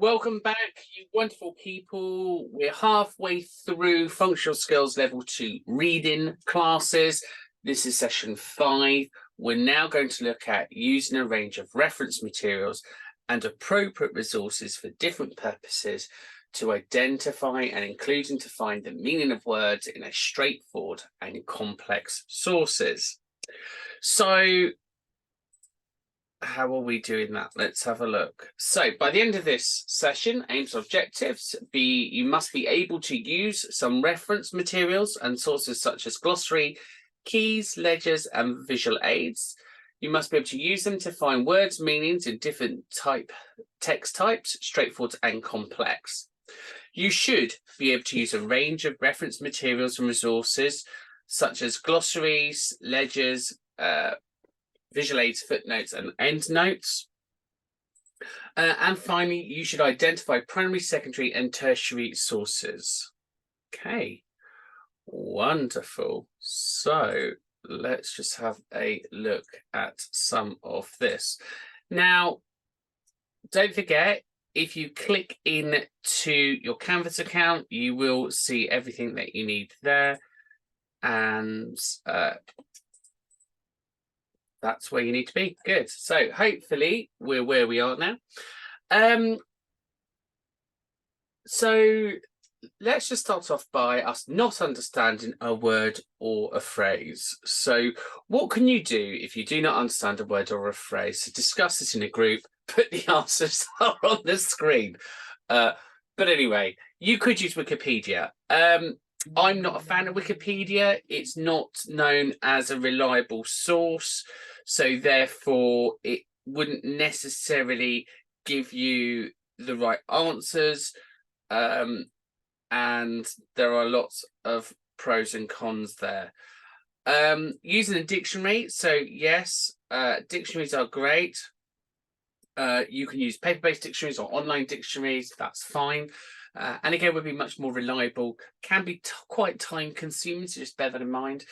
Welcome back, you wonderful people. We're halfway through Functional Skills Level 2 reading classes. This is session 5. We're now going to look at using a range of reference materials and appropriate resources for different purposes to identify and include and define the meaning of words in a straightforward and complex sources. So, how are we doing that? Let's have a look. So by the end of this session, aims and objectives you must be able to use some reference materials and sources such as glossary, keys, ledgers, and visual aids. You must be able to use them to find words, meanings in different text types, straightforward and complex. You should be able to use a range of reference materials and resources such as glossaries, ledgers, visual aids, footnotes, and endnotes. And finally, you should identify primary, secondary, and tertiary sources. Okay, wonderful. So let's just have a look at some of this. Now, don't forget, if you click into your Canvas account, you will see everything that you need there. And that's where you need to be. Good. So hopefully we're where we are now. So let's just start off by us not understanding a word or a phrase. So what can you do if you do not understand a word or a phrase? So discuss this in a group. Put the answers are on the screen. But anyway, you could use Wikipedia. I'm not a fan of Wikipedia. It's not known as a reliable source, so therefore it wouldn't necessarily give you the right answers. And there are lots of pros and cons there. Using a dictionary, so yes, dictionaries are great. You can use paper-based dictionaries or online dictionaries, that's fine. And again, would be much more reliable, can be quite time consuming, so just bear that in mind.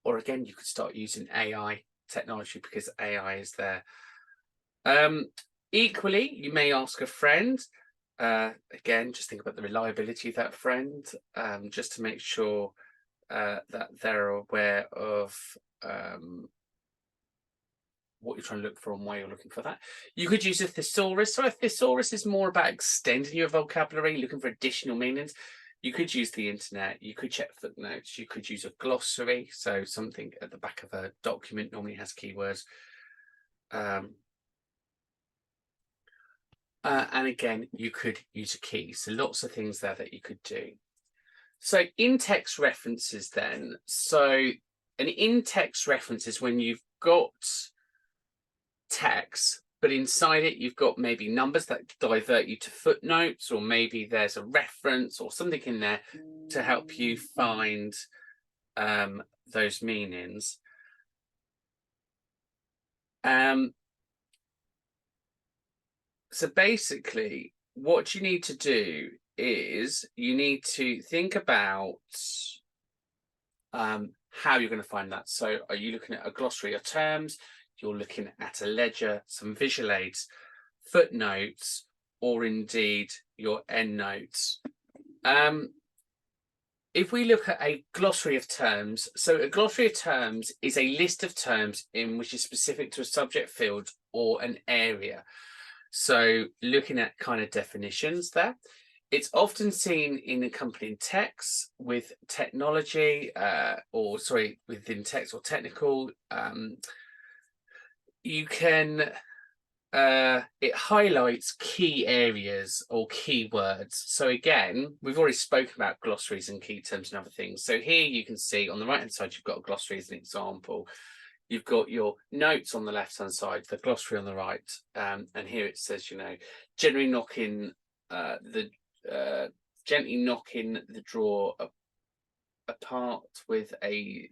Or again, you could start using AI technology because AI is there. Equally, you may ask a friend. Again, just think about the reliability of that friend, just to make sure that they're aware of what you're trying to look for and why you're looking for that. You could use a thesaurus. So a thesaurus is more about extending your vocabulary, looking for additional meanings. You could use the internet, you could check footnotes, you could use a glossary. So something at the back of a document normally has keywords. And again, you could use a key. So lots of things there that you could do. So in-text references then. So an in-text reference is when you've got text, but inside it you've got maybe numbers that divert you to footnotes, or maybe there's a reference or something in there to help you find those meanings. So basically what you need to do is you need to think about how you're going to find that. So are you looking at a glossary of terms? You're looking at a ledger, some visual aids, footnotes, or indeed your endnotes. If we look at a glossary of terms, so a glossary of terms is a list of terms in which is specific to a subject field or an area. So looking at kind of definitions there. It's often seen in accompanying texts with technology, within text or technical. You can, it highlights key areas or keywords. So again, we've already spoken about glossaries and key terms and other things. So here you can see on the right hand side, you've got a glossary as an example. You've got your notes on the left hand side, the glossary on the right. And here it says, gently knocking the drawer apart with a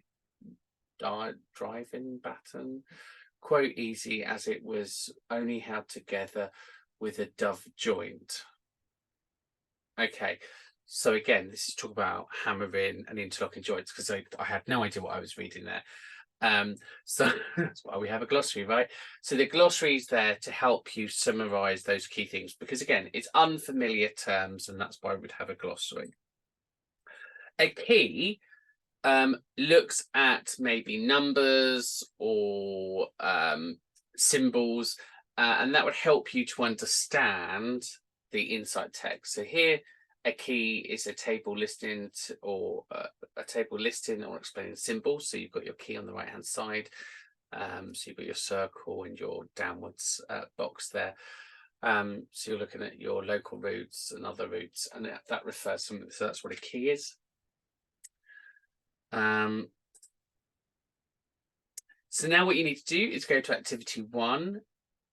driving baton. Quote easy as it was only held together with a dove joint. Okay, so again, this is talk about hammering and interlocking joints because I had no idea what I was reading there. So that's why we have a glossary, right? So the glossary is there to help you summarize those key things, because again, it's unfamiliar terms, and that's why we'd have a glossary. A key looks at maybe numbers or symbols, and that would help you to understand the inside text. So here, a key is a table listing or a table listing or explaining symbols. So you've got your key on the right hand side. So you've got your circle and your downwards box there. So you're looking at your local routes and other routes, and that refers to, so that's what a key is. So now what you need to do is go to activity 1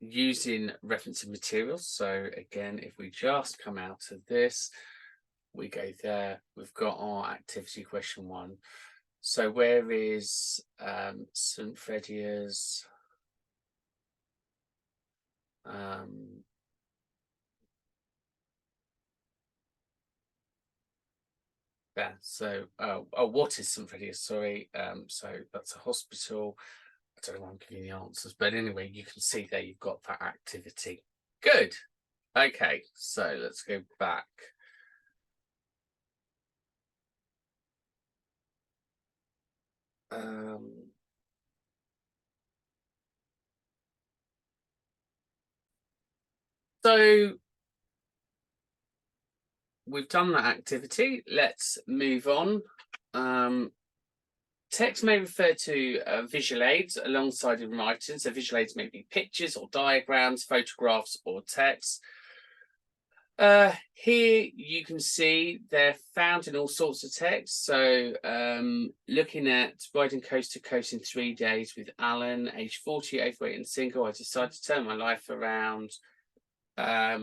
using referencing materials. So again, if we just come out of this, we go there, we've got our activity question 1. So where is St. Fredia's there? So what is St. Fredia's? Sorry, so that's a hospital. I don't know why I'm giving you the answers, but anyway, you can see there you've got that activity. Good. Okay, so let's go back. So we've done that activity. Let's move on. Text may refer to visual aids alongside in writing. So visual aids may be pictures or diagrams, photographs or text. Here you can see they're found in all sorts of texts. So looking at riding coast to coast in 3 days with Alan, age 40, overweight and single, I decided to turn my life around. A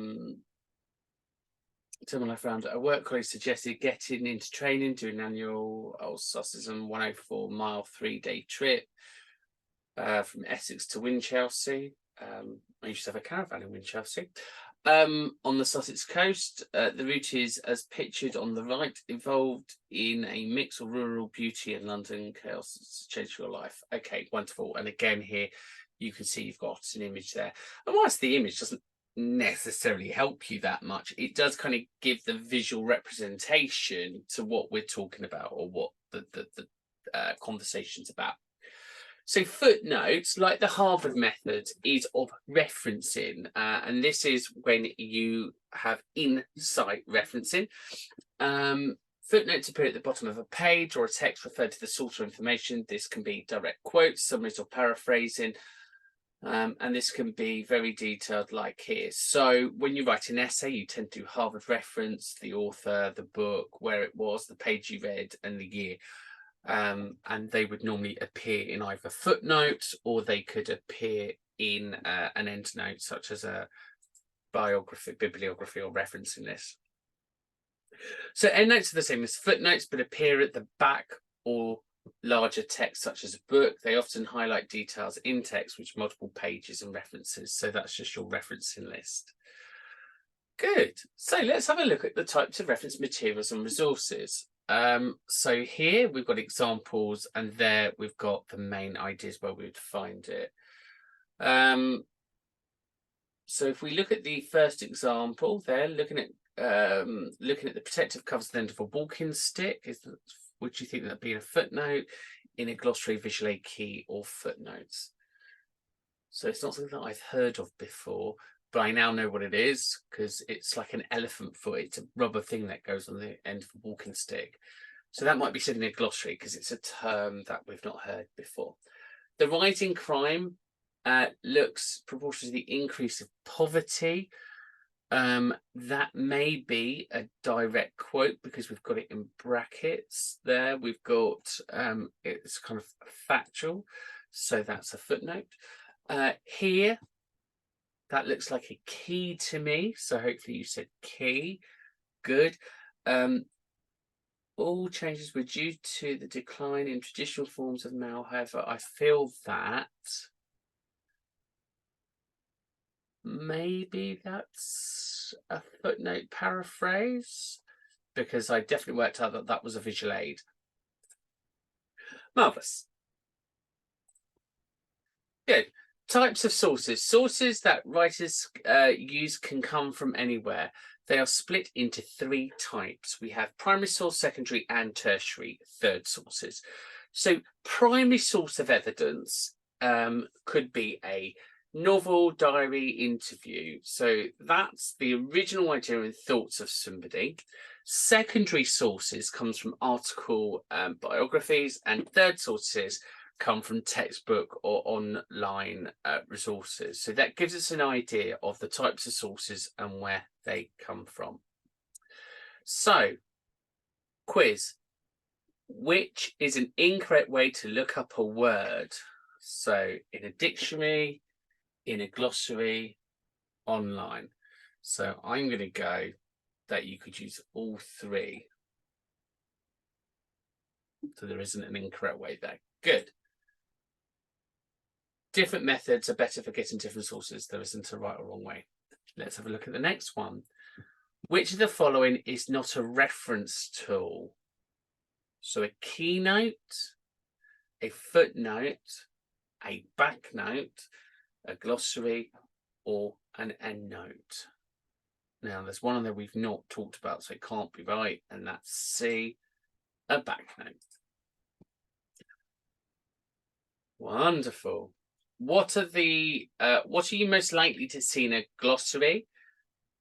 work colleague suggested getting into training, doing an annual Thesauruses 104-mile 3-day trip from Essex to Winchelsea. I used to have a caravan in Winchelsea. On the Sussex coast, the route is as pictured on the right, involved in a mix of rural beauty and London chaos to change your life. Okay, wonderful. And again, here you can see you've got an image there. And whilst the image doesn't necessarily help you that much, it does kind of give the visual representation to what we're talking about or what the conversation's about. So footnotes, like the Harvard method, is of referencing, and this is when you have insight referencing. Footnotes appear at the bottom of a page or a text referred to the source or information. This can be direct quotes, summaries or paraphrasing, and this can be very detailed like here. So when you write an essay, you tend to Harvard reference the author, the book, where it was, the page you read and the year. And they would normally appear in either footnotes or they could appear in an endnote, such as a biography, bibliography, or referencing list. So endnotes are the same as footnotes, but appear at the back or larger text, such as a book. They often highlight details in text, which multiple pages and references. So that's just your referencing list. Good. So let's have a look at the types of reference materials and resources. So here we've got examples, and there we've got the main ideas where we would find it. So if we look at the first example there, looking at the protective covers at the end of a walking stick, would you think that'd be a footnote in a glossary, visual aid key, or footnotes? So it's not something that I've heard of before, but I now know what it is because it's like an elephant foot. It's a rubber thing that goes on the end of a walking stick. So that might be sitting in a glossary because it's a term that we've not heard before. The rising crime looks proportional to the increase of poverty. That may be a direct quote because we've got it in brackets there. We've got it's kind of factual, so that's a footnote. Here, that looks like a key to me, so hopefully you said key. Good. All changes were due to the decline in traditional forms of mail. However, I feel that maybe that's a footnote paraphrase, because I definitely worked out that that was a visual aid. Marvellous. Good. Types of sources. Sources that writers use can come from anywhere. They are split into three types. We have primary source, secondary, and tertiary third sources. So primary source of evidence could be a novel, diary, interview. So that's the original idea and thoughts of somebody. Secondary sources comes from article biographies, and third sources come from textbook or online resources. So that gives us an idea of the types of sources and where they come from. So, quiz. Which is an incorrect way to look up a word? So, in a dictionary, in a glossary, online. So I'm going to go that you could use all three. So there isn't an incorrect way there. Good. Different methods are better for getting different sources. There isn't a right or wrong way. Let's have a look at the next one. Which of the following is not a reference tool? So a keynote, a footnote, a backnote, a glossary, or an endnote. Now, there's one on there we've not talked about, so it can't be right, and that's C, a backnote. Wonderful. What are you most likely to see in a glossary?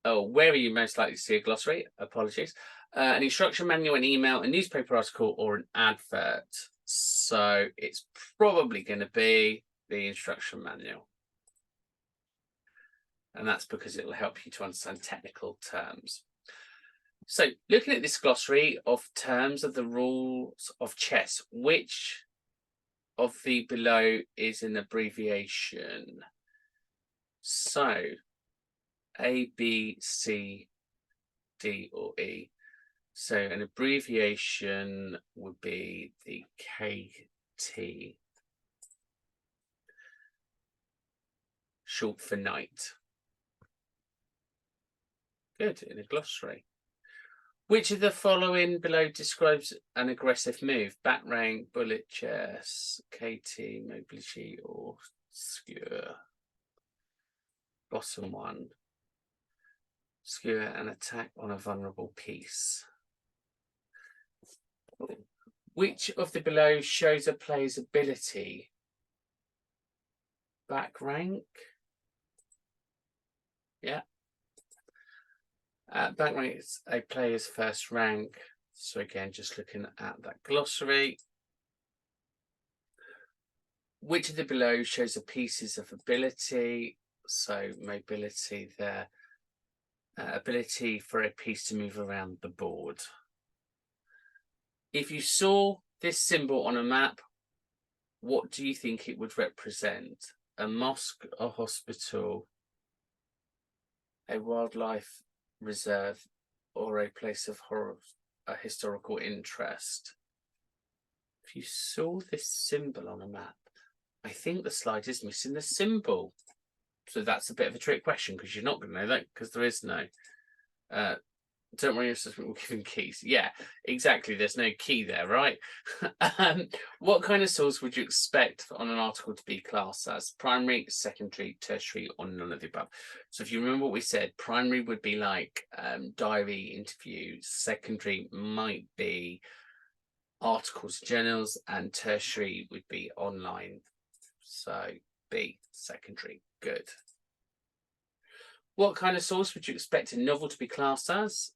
Oh, where are you most likely to see a glossary? Apologies. An instruction manual, an email, a newspaper article, or an advert. So it's probably going to be the instruction manual. And that's because it will help you to understand technical terms. So looking at this glossary of terms of the rules of chess, which of the below is an abbreviation? So A, B, C, D, or E. So an abbreviation would be the KT, short for knight. Good, in a glossary. Which of the following below describes an aggressive move? Back rank, bullet chess, KT, mobility, or skewer? Bottom one. Skewer an attack on a vulnerable piece. Which of the below shows a player's ability? Back rank? Yeah. Back rank is a player's first rank. So again, just looking at that glossary. Which of the below shows the pieces of ability? So mobility there. Ability for a piece to move around the board. If you saw this symbol on a map, what do you think it would represent? A mosque, a hospital, a wildlife reserve, or a place of a historical interest? If you saw this symbol on a map, I think the slide is missing the symbol. So that's a bit of a trick question because you're not going to know that because there is no. Don't worry, we're giving keys. Yeah, exactly. There's no key there, right? What kind of source would you expect on an article to be classed as? Primary, secondary, tertiary, or none of the above? So if you remember what we said, primary would be like diary, interviews. Secondary might be articles, journals, and tertiary would be online. So B, secondary. Good. What kind of source would you expect a novel to be classed as?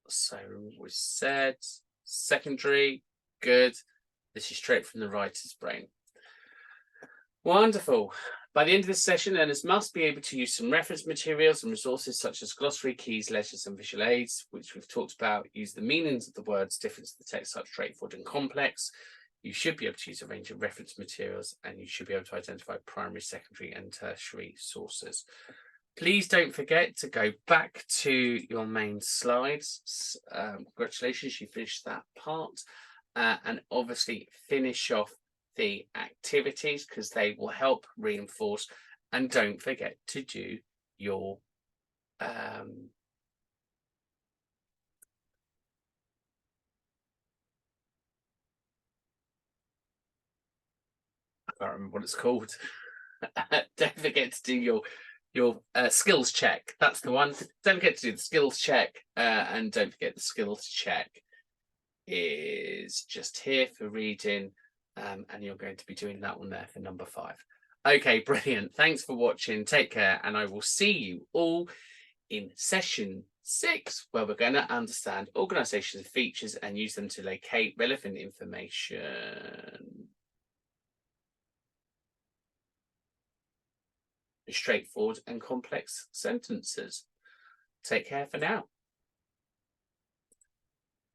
So we said secondary. Good. This is straight from the writer's brain. Wonderful. By the end of this session, learners must be able to use some reference materials and resources such as glossary, keys, ledgers, and visual aids, which we've talked about. Use the meanings of the words, difference of the text, such straightforward and complex. You should be able to use a range of reference materials, and you should be able to identify primary, secondary, and tertiary sources. Please don't forget to go back to your main slides. Congratulations, you finished that part. And obviously finish off the activities because they will help reinforce. And don't forget to do your can't remember what it's called. Don't forget to do your skills check. That's the one. Don't forget to do the skills check, and don't forget the skills check is just here for reading, and you're going to be doing that one there for number 5. Okay, brilliant. Thanks for watching. Take care, and I will see you all in session 6, where we're going to understand organizations of features and use them to locate relevant information. Straightforward and complex sentences. Take care for now.